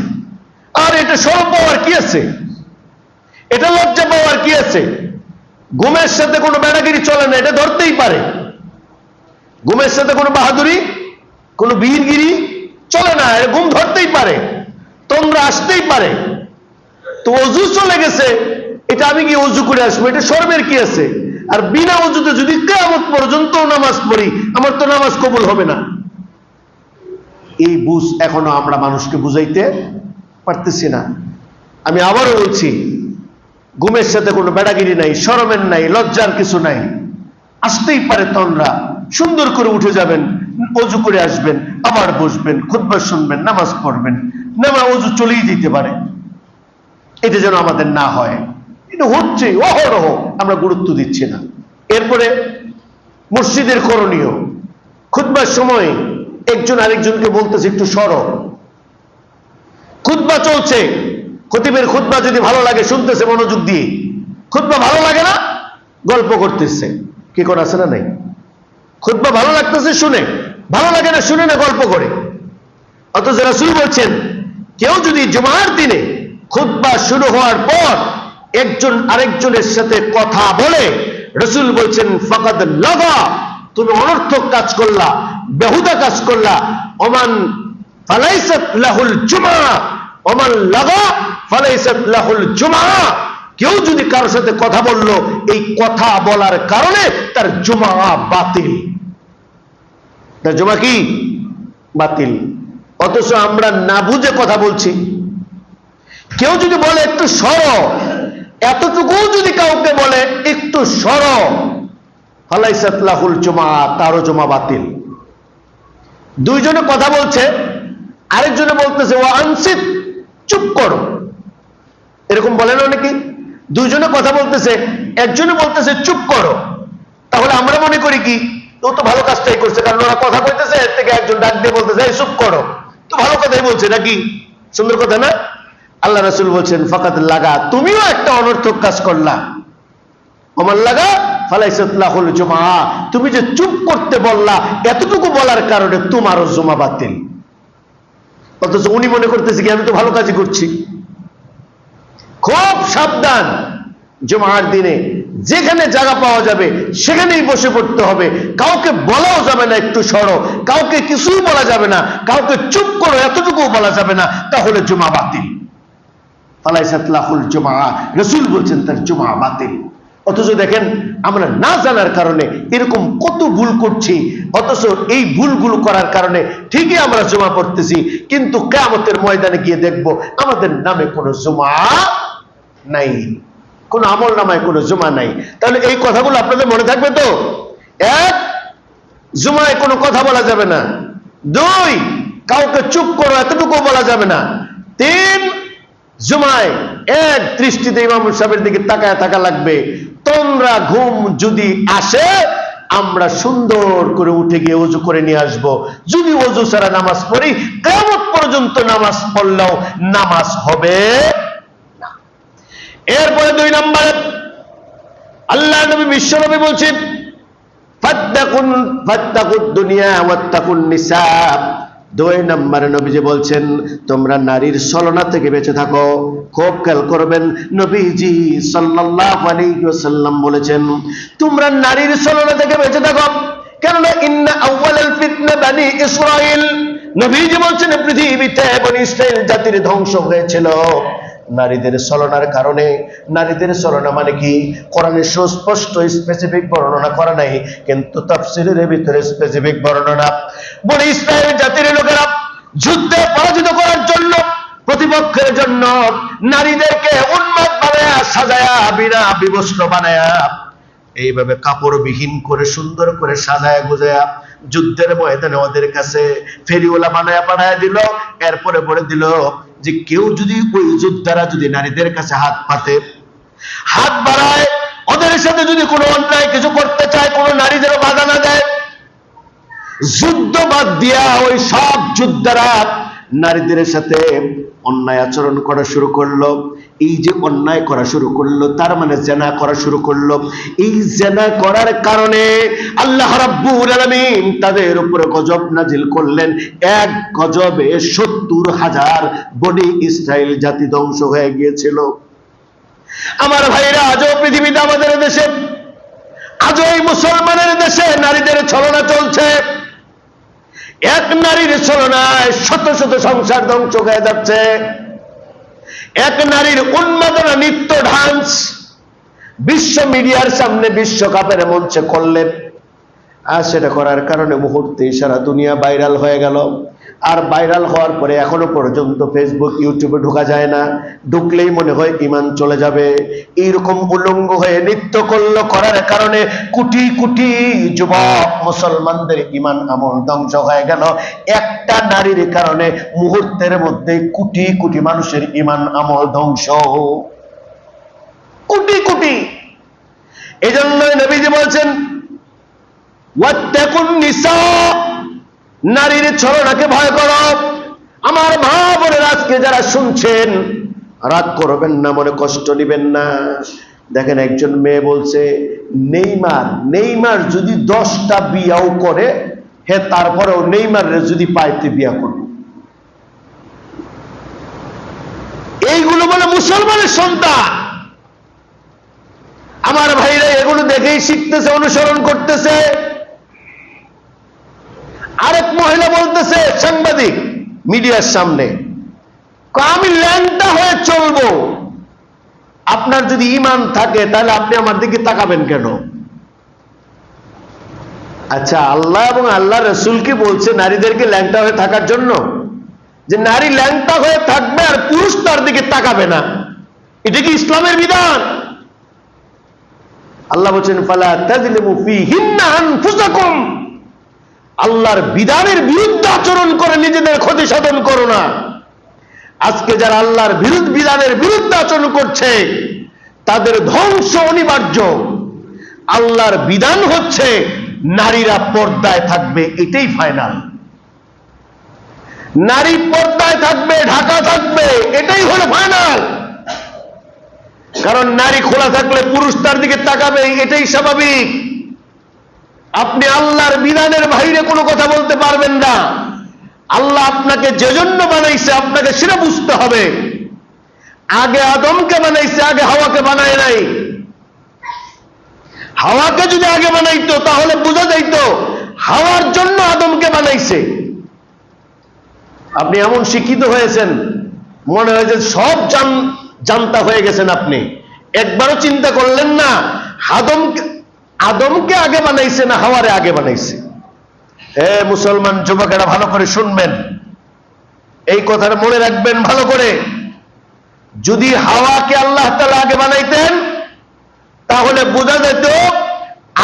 আর এটা শরম পাওয়ার কি আছে? এটা লজ্জা পাওয়ার কি আছে? ঘুমের সাথে কোনো বেড়াগিরি চলে না, এটা ধরতেই পারে। ঘুমের সাথে কোনো বাহাদুরি, কোনো বীরগিরি চলে না, ঘুম ধরতেই পারে, তোমরা আসতেই পারে। তো অজু চলে গেছে, এটা আমি কি অজু করে আসবো, এটা শরমের কি আছে? আর বিনা অজুতে যদি কিয়ামত পর্যন্ত নামাজ পড়ি, আমার তো নামাজ কবুল হবে না। এই বুঝ এখনো আমরা মানুষকে বুঝাইতে পারতেছি না। আমি আবারও বলছি, ঘুমের সাথে কোনো বেড়াগিরি নাই, শরমের নাই, লজ্জার কিছু নাই। আসতেই পারে তন্দ্রা, সুন্দর করে উঠে যাবেন, অজু করে আসবেন, আবার বসবেন, খুতবা শুনবেন, নামাজ পড়বেন, নামাজ অজু চলেই যেতে পারে। এটা যেন আমাদের না হয়। এটা হচ্ছে অহরহ, আমরা গুরুত্ব দিচ্ছি না। এরপরে মসজিদের করণীয়, খুতবার সময় একজন আরেকজনকে বলতেছে একটু সরো। খুতবা চলছে, খতিবের খুতবা যদি ভালো লাগে শুনতেছে মনোযোগ দিয়ে, খুতবা ভালো লাগে না গল্প করতেছে। কি করে আছে না নাই? খুতবা ভালো লাগতেছে শুনে, ভালো লাগে না শুনে না গল্প করে। অথচ রাসূল বলছেন কেউ যদি জুমার দিনে খুতবা শুরু হওয়ার পর একজন আরেকজনের সাথে কথা বলে, রাসূল বলছেন ফাকাদ লাগা, তুমি অনর্থক কাজ করলা, বেহুদা কাজ করলা। ওমান ফালাইসাত লাহুল জুমা, ওমান লাগা ফালাইসাত লাহুল জুমা। কেউ যদি কারোর সাথে কথা বললো, এই কথা বলার কারণে তার জুমা বাতিল, তার জুমা কি বাতিল। অথচ আমরা না বুঝে কথা বলছি। কেউ যদি বলে একটু সরো, এতটুকু যদি কাউকে বলে একটু সরো, ফালাইসাত লাহুল জুমা, তারও জুমা বাতিল। দুইজনে কথা বলছে, আরেকজনে বলতেছে ও আনসিত, চুপ করো, এরকম বলেন অনেকে। দুইজনে কথা বলতেছে, একজনে বলতেছে চুপ করো, তাহলে আমরা মনে করি কি ও তো ভালো কাজটাই করছে, কারণ ওরা কথা কইতেছে, এর থেকে একজন ডাক দিয়ে বলতেছে এই চুপ করো, তো ভালো কথাই বলছে নাকি? সুন্দর কথা না? আল্লাহ রাসূল বলছেন ফাকাদ লাগা, তুমিও একটা অনর্থক কাজ করলা। ওমান লাগা ফালাইসাত লাহুল জুমা, তুমি যে চুপ করতে বললা, এতটুকু বলার কারণে তোমারও জুমা বাতিল। অথচ উনি মনে করতেছে কি আমি তো ভালো কাজই করছি। খুব সাবধান, জুমার দিনে যেখানে জায়গা পাওয়া যাবে সেখানেই বসে পড়তে হবে। কাউকে বলাও যাবে না একটু সরো, কাউকে কিছুই বলা যাবে না, কাউকে চুপ করো এতটুকু বলা যাবে না, তাহলে জুমা বাতিল। ফালাইসাত লাহুল জুমা, রাসূল বলছেন তার জুমা বাতিল। অথচ দেখেন আমরা না জানার কারণে এরকম কত ভুল করছি, অথচ এই ভুলগুলো করার কারণে ঠিকই আমরা জুমা পড়তেছি, কিন্তু কিয়ামতের ময়দানে গিয়ে দেখব আমাদের নামে কোনো জুমা নাই, কোন আমল নামায় কোনো জুমা নাই। তাহলে এই কথাগুলো আপনাদের মনে থাকবে তো? এক, জুমায় কোনো কথা বলা যাবে না। দুই, কাউকে চুপ করো এতটুকু বলা যাবে না। তিন, জুমায় এক দৃষ্টিতে ইমাম সাহেবের দিকে তাকায় থাকা লাগবে। তোমরা ঘুম যদি আসে, আমরা সুন্দর করে উঠে গিয়ে ওযু করে নিয়ে আসবো। যদি ওযু ছাড়া নামাজ পড়ি, কিয়ামত পর্যন্ত নামাজ পড়লেও নামাজ হবে না। এরপরে দুই নম্বরে আল্লাহ নবী বিশ্বনবী বলছেন ফাত্তাকুদ দুনিয়া ওয়াত্তাকুন নিসা। দুই নম্বরে নবীজি বলছেন তোমরা নারীর ছলনা থেকে বেঁচে থাকো। খুব খেয়াল করবেন, নবীজি সাল্লাল্লাহু আলাইহি ওয়াসাল্লাম বলেছেন তোমরা নারীর ছলনা থেকে বেঁচে থাকো, কেননা ইন্না আউয়ালাল ফিতনা বানি ইসরাইল। নবীজি বলছেন পৃথিবীতে বনি ইসরাইল জাতির ধ্বংস হয়েছিল নারীদের ছলনার কারণে। নারীদের ছলনা মানে কি? কোরআনে সুস্পষ্ট স্পেসিফিক বর্ণনা করা নাই, কিন্তু তাফসীরের ভিতরে স্পেসিফিক বর্ণনা। বনি ইসরাইল জাতির লোকেরা যুদ্ধে পরাজিত করার জন্য, প্রতিপক্ষের জন্য নারীদেরকে উন্মাদ বানায়া, সাজায়া, বিনা বিবস্ত্র বানায়া, এইভাবে কাপড়বিহীন করে সুন্দর করে সাজায়া গুজায়া যুদ্ধের ময়দানে ওদের কাছে ফেরিওয়ালা বানায়া পাঠায়া দিল। এরপরে বলে দিল যে কেউ যদি ওই যোদ্ধারা যদি নারীদের কাছে হাত পাতে, হাত বাড়ায়, ওদের সাথে যদি কোনো অন্যায় কিছু করতে চায়, কোনো নারীদের বাধা না দেয়, যুদ্ধ বাদ দিয়া ওই সব যোদ্ধারা নারীদের সাথে অন্যায় আচরণ করা শুরু করলো। এই যে অন্যায় করা শুরু করলো, তার মানে জেনা করা শুরু করলো। এই জেনা করার কারণে আল্লাহ রাব্বুল আলামিন তাদের উপরে গজব নাজিল করলেন। এক গজবে 70,000 বনি ইসরাইল জাতি ধ্বংস হয়ে গিয়েছিল। আমার ভাইরা, আজও পৃথিবীতে আমাদের দেশে, আজও এই মুসলমানের দেশে নারীদের ছলনা চলছে। এক নারীর ছলনায় শত শত সংসার ধ্বংস হয়ে যাচ্ছে। এক নারীর উন্মাদনা, নৃত্য, ডান্স বিশ্ব মিডিয়ার সামনে বিশ্বকাপের মঞ্চে করলেন, আর সেটা করার কারণে মুহূর্তে সারা দুনিয়া ভাইরাল হয়ে গেল। আর ভাইরাল হওয়ার পরে এখনো পর্যন্ত ফেসবুক, ইউটিউবে ঢোকা যায় না। ঢুকলেই মনে হয় ঈমান চলে যাবে। এইরকম উলঙ্গ হয়ে নৃত্য করলো, করার কারণে কোটি কোটি যুবক মুসলমানদের ঈমান আমল ধ্বংস হয়ে গেল। একটা নারীর কারণে মুহূর্তের মধ্যে কোটি কোটি মানুষের ঈমান আমল ধ্বংস। কোটি কোটি। এই জন্যই নবীজি বলছেন ওয়াত্তাকুন নিসা, নারীর ছলনাকে ভয় করো। আমার মা বোনের আজকে যারা শুনছেন, রাগ করবেন না, মনে কষ্ট নেবেন না। দেখেন একজন মেয়ে বলছে নেইমার যদি 10টা বিয়াও করে, হে তারপরেও নেইমারের যদি পাইতে বিয়া করব। এইগুলো বলে মুসলমানের সন্তান। আমার ভাইরা এগুলো দেখেই শিখতেছে, অনুসরণ করতেছে। আরেক মহিলা বলতেছে, সাংবাদিক মিডিয়ার সামনে, আমি ল্যাংটা হয়ে চলবো। আপনার যদি ঈমান থাকে তাহলে আপনি আমার দিকে তাকাবেন কেন? আচ্ছা, আল্লাহ এবং আল্লাহ রাসূল কি বলছে নারীদেরকে ল্যাংটা হয়ে থাকার জন্য? যে নারী ল্যাংটা হয়ে থাকবে আর পুরুষ তার দিকে তাকাবে না, এটা কি ইসলামের বিধান? আল্লাহ বলছেন ফালা তাজলিমু ফীহিন্না আনফুসাকুম, আল্লাহর বিধানের বিরুদ্ধে আচরণ করে নিজেদের ক্ষতি সাধন করো না। আজকে যারা আল্লাহর বিধানের বিরুদ্ধে আচরণ করছে তাদের ধ্বংস অনিবার্য। আল্লাহর বিধান হচ্ছে নারীরা পর্দায় থাকবে, এটাই ফাইনাল। নারী পর্দায় থাকবে, ঢাকা থাকবে, এটাই হলো ফাইনাল। কারণ নারী খোলা থাকলে পুরুষ তার দিকে তাকাবে, এটাই স্বাভাবিক। আপনি আল্লাহর বিধানের বাইরে কোনো কথা বলতে পারবেন না। আল্লাহ আপনাকে যে জন্য বানাইছে আপনাকে সেটা বুঝতে হবে। আগে আদমকে বানাইছে, আগে হাওয়াকে বানায় নাই। হাওয়াকে যদি আগে বানাইতো তাহলে বোঝা যাইতো হাওয়ার জন্য আদমকে বানাইছে। আপনি এমন শিক্ষিত হয়েছেন, মনে হয় যে সব জানতা হয়ে গেছেন। আপনি একবারও চিন্তা করলেন না আদমকে আগে বানাইছে না হাওয়ারে আগে বানাইছে। মুসলমান যুবকেরা ভালো করে শুনবেন, এই কথাটা মনে রাখবেন ভালো করে। যদি হাওয়াকে আল্লাহ তাআলা আগে বানাইতেন তাহলে বোঝা যেত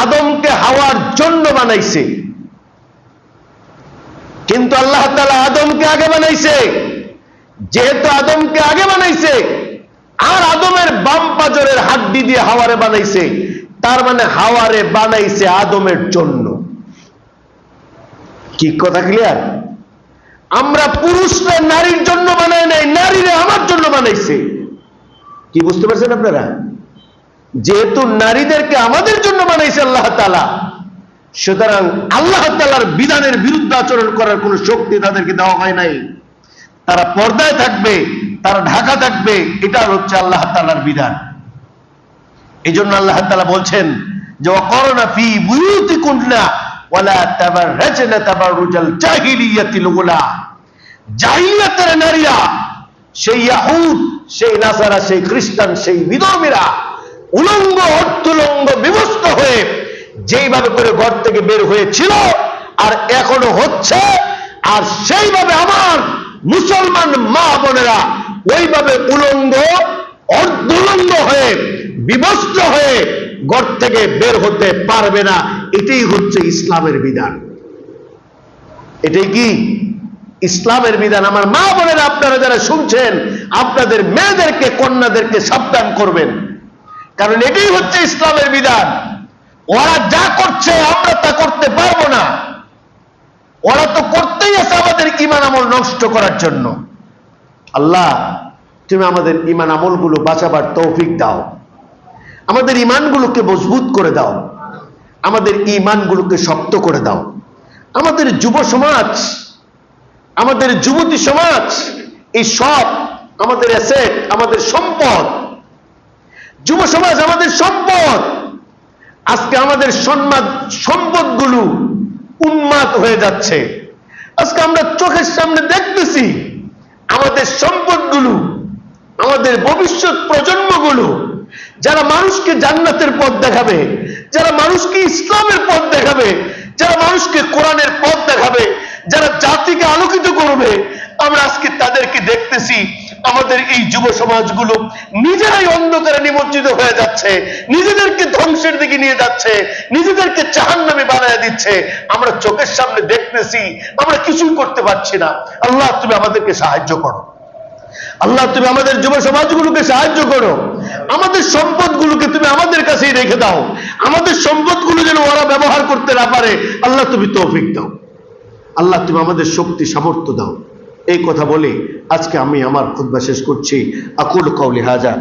আদমকে হাওয়ার জন্য বানাইছে। কিন্তু আল্লাহ তাআলা আদমকে আগে বানাইছে। যেহেতু আদমকে আগে বানাইছে আর আদমের বাম পাজরের হাড্ডি দিয়ে হাওয়ারে বানাইছে, তার মানে হাওয়ারে বানাইছে আদমের জন্য। কি কথা ক্লিয়ার? আমরা পুরুষরা নারীর জন্য বানাই নাই, নারীরা আমার জন্য বানাইছে। কি বুঝতে পারছেন আপনারা? যেহেতু নারীদেরকে আমাদের জন্য বানাইছে আল্লাহ তাআলা, সুতরাং আল্লাহ তাআলার বিধানের বিরুদ্ধে আচরণ করার কোন শক্তি তাদেরকে দেওয়া হয় নাই। তারা পর্দায় থাকবে, তারা ঢাকা থাকবে, এটা হচ্ছে আল্লাহ তাআলার বিধান। এই জন্য আল্লাহ তাআলা বলছেন যে ওয়াকরনা ফি বুয়ুতিকুন্না ওয়ালা তাবাররাজনা তাবাররুজাল জাহিলিয়াতিল উলা। জাহিলিয়াতের নারীরা, সেই ইয়াহুদ, সেই নাসারা, সেই খ্রিস্টান, সেই বিধর্মীরা উলঙ্গ অর্থলঙ্গ বিবস্ত্র হয়ে যেইভাবে করে ঘর থেকে বের হয়েছিল আর এখনো হচ্ছে, আর সেইভাবে আমার মুসলমান মা বোনেরা ওইভাবে উলঙ্গ অর্ধলঙ্গ হয়ে বিবস্ত্র হয়ে ঘর থেকে বের হতে পারবে না। এটাই হচ্ছে ইসলামের বিধান। এটাই কি ইসলামের বিধান। আমার মা বোনেরা, আপনারা যারা শুনছেন, আপনাদের মেয়েদেরকে, কন্যাদেরকে সাবধান করবেন, কারণ এটাই হচ্ছে ইসলামের বিধান। ওরা যা করছে আমরা তা করতে পারবো না। ওরা তো করতেই আছে আমাদের ঈমান আমল নষ্ট করার জন্য। আল্লাহ, তুমি আমাদের ঈমান আমলগুলো বাঁচাবার তৌফিক দাও, আমাদের ঈমানগুলোকে মজবুত করে দাও, আমাদের ঈমানগুলোকে শক্ত করে দাও। আমাদের যুব সমাজ, আমাদের যুবতী সমাজ, এই সব আমাদের অ্যাসেট, আমাদের সম্পদ। যুব সমাজ আমাদের সম্পদ। আজকে আমাদের সম্পদগুলো উন্মাদ হয়ে যাচ্ছে। আজকে আমরা চোখের সামনে দেখতেছি আমাদের সম্পদগুলো, আমাদের ভবিষ্যৎ প্রজন্মগুলো, যারা মানুষকে জান্নাতের পথ দেখাবে, যারা মানুষকে ইসলামের পথ দেখাবে, যারা মানুষকে কোরআনের পথ দেখাবে, যারা জাতিকে আলোকিত করবে, আমরা আজকে তাদেরকে দেখতেছি আমাদের এই যুব সমাজগুলো নিজেরাই অন্ধকারে নিমজ্জিত হয়ে যাচ্ছে, নিজেদেরকে ধ্বংসের দিকে নিয়ে যাচ্ছে, নিজেদেরকে জাহান্নামী বানায় দিচ্ছে। আমরা চোখের সামনে দেখতেছি, আমরা কিছুই করতে পারছি না। আল্লাহ, তুমি আমাদেরকে সাহায্য করো। আল্লাহ, তুমি আমাদের যুব সমাজগুলোকে সাহায্য করো। আমাদের সম্পদগুলোকে তুমি আমাদের কাছেই রেখে দাও, আমাদের সম্পদগুলো যেন ওরা ব্যবহার করতে না পারে। আল্লাহ তুমি তৌফিক দাও, আল্লাহ তুমি আমাদের শক্তি সামর্থ্য দাও। এই কথা বলে আজকে আমি আমার খুতবা শেষ করছি। আকুল কওলি হাযা।